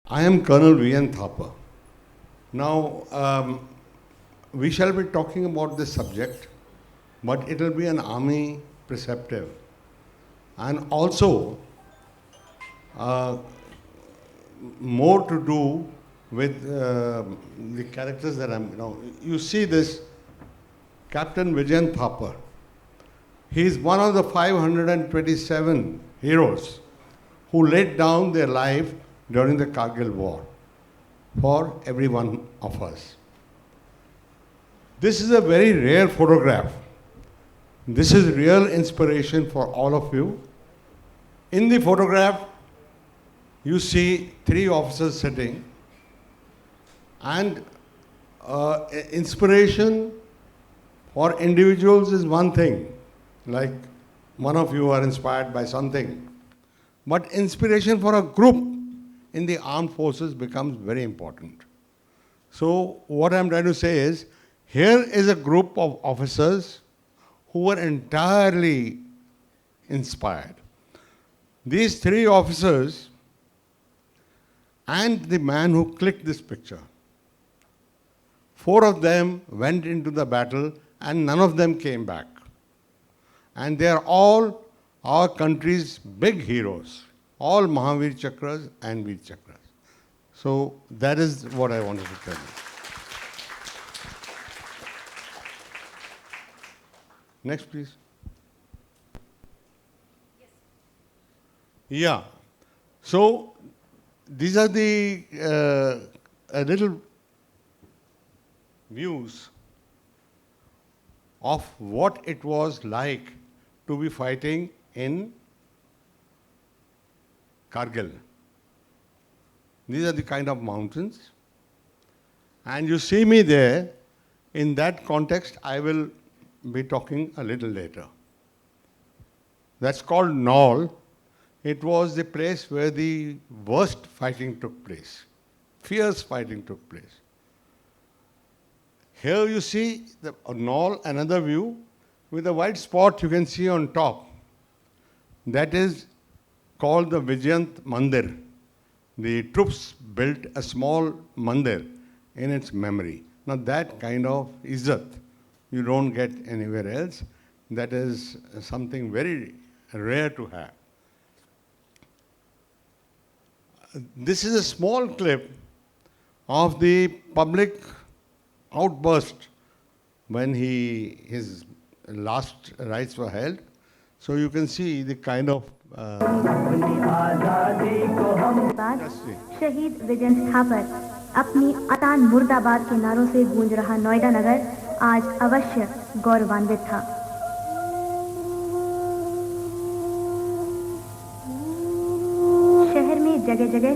I am Colonel Vijyant Thapar. Now, we shall be talking about this subject, but it will be an army perspective. And also, uh, more to do with the characters that you see this Captain Vijyant Thapar. He is one of the 527 heroes who laid down their life during the Kargil War for every one of us. This is a very rare photograph. This is real inspiration for all of you. In the photograph, you see three officers sitting, and inspiration for individuals is one thing, like one of you are inspired by something. But inspiration for a group in the armed forces becomes very important. So what I'm trying to say is, here is a group of officers who were entirely inspired. These three officers and the man who clicked this picture, four of them went into the battle and none of them came back. And they are all our country's big heroes, all Vir Chakras and Vir Chakras. So that is what I wanted to tell you. Next, please. Yes. Yeah. So these are the little views of what it was like to be fighting in Kargil. These are the kind of mountains. And you see me there. In that context, I will be talking a little later. That's called Knoll. It was the place where the worst fighting took place. Fierce fighting took place. Here you see the Knoll, another view, with a white spot you can see on top. That is called the Vijyant Mandir. The troops built a small mandir in its memory. Now that kind of izzat you don't get anywhere else. That is something very rare to have. This is a small clip of the public outburst when his last rites were held. So you can see the kind of शहीद विजयंत थापर अपनी अतान मुर्दाबाद के नारों से गूंज रहा नोएडा नगर आज अवश्य गौरवान्वित था। शहर में जगह-जगह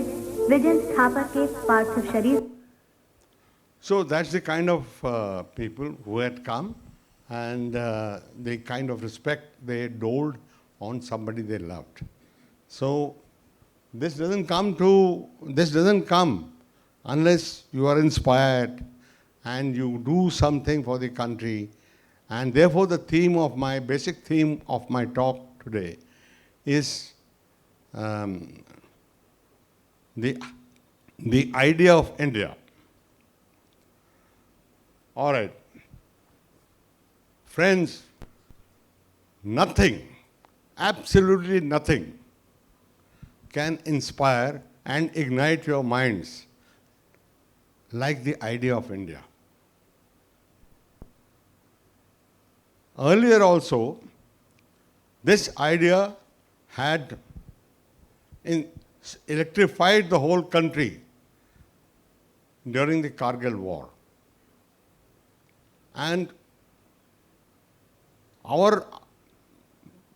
विजयंत थापर के पार्थिव शरीर। So that's the kind of people who had come, and the kind of respect they doled on somebody they loved. So this doesn't come unless you are inspired and you do something for the country. And therefore the basic theme of my talk today is the idea of India. All right. Friends, nothing, absolutely nothing can inspire and ignite your minds like the idea of India. Earlier also, this idea had electrified the whole country during the Kargil War. And our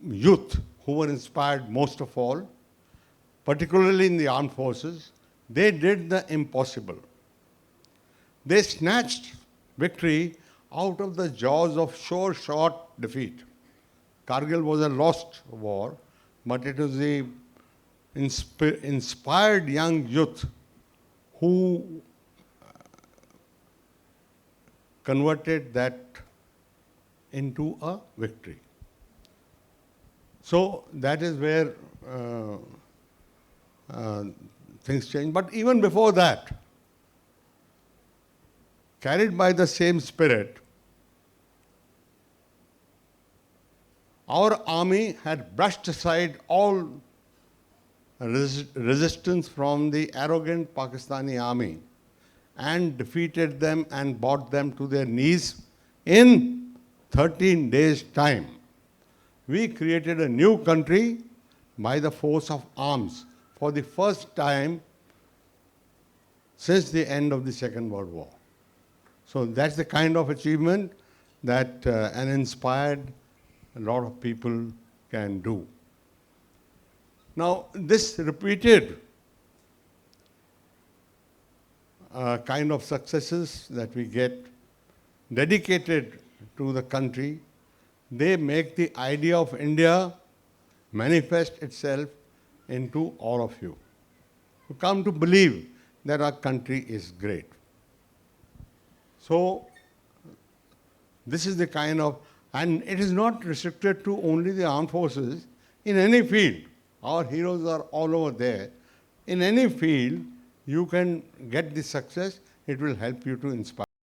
youth, who were inspired most of all, particularly in the armed forces, they did the impossible. They snatched victory out of the jaws of sure-shot defeat. Kargil was a lost war, but it was the inspired young youth who converted that into a victory. So that is where things change. But even before that, carried by the same spirit, our army had brushed aside all resistance from the arrogant Pakistani army and defeated them and brought them to their knees in 13 days' time. We created a new country by the force of arms for the first time since the end of the Second World War. So that's the kind of achievement that an inspired a lot of people can do. Now, this repeated kind of successes that we get dedicated to the country, they make the idea of India manifest itself into all of you. You come to believe that our country is great. So, this is the kind of, and it is not restricted to only the armed forces. In any field, our heroes are all over there. In any field, you can get this success. It will help you to inspire.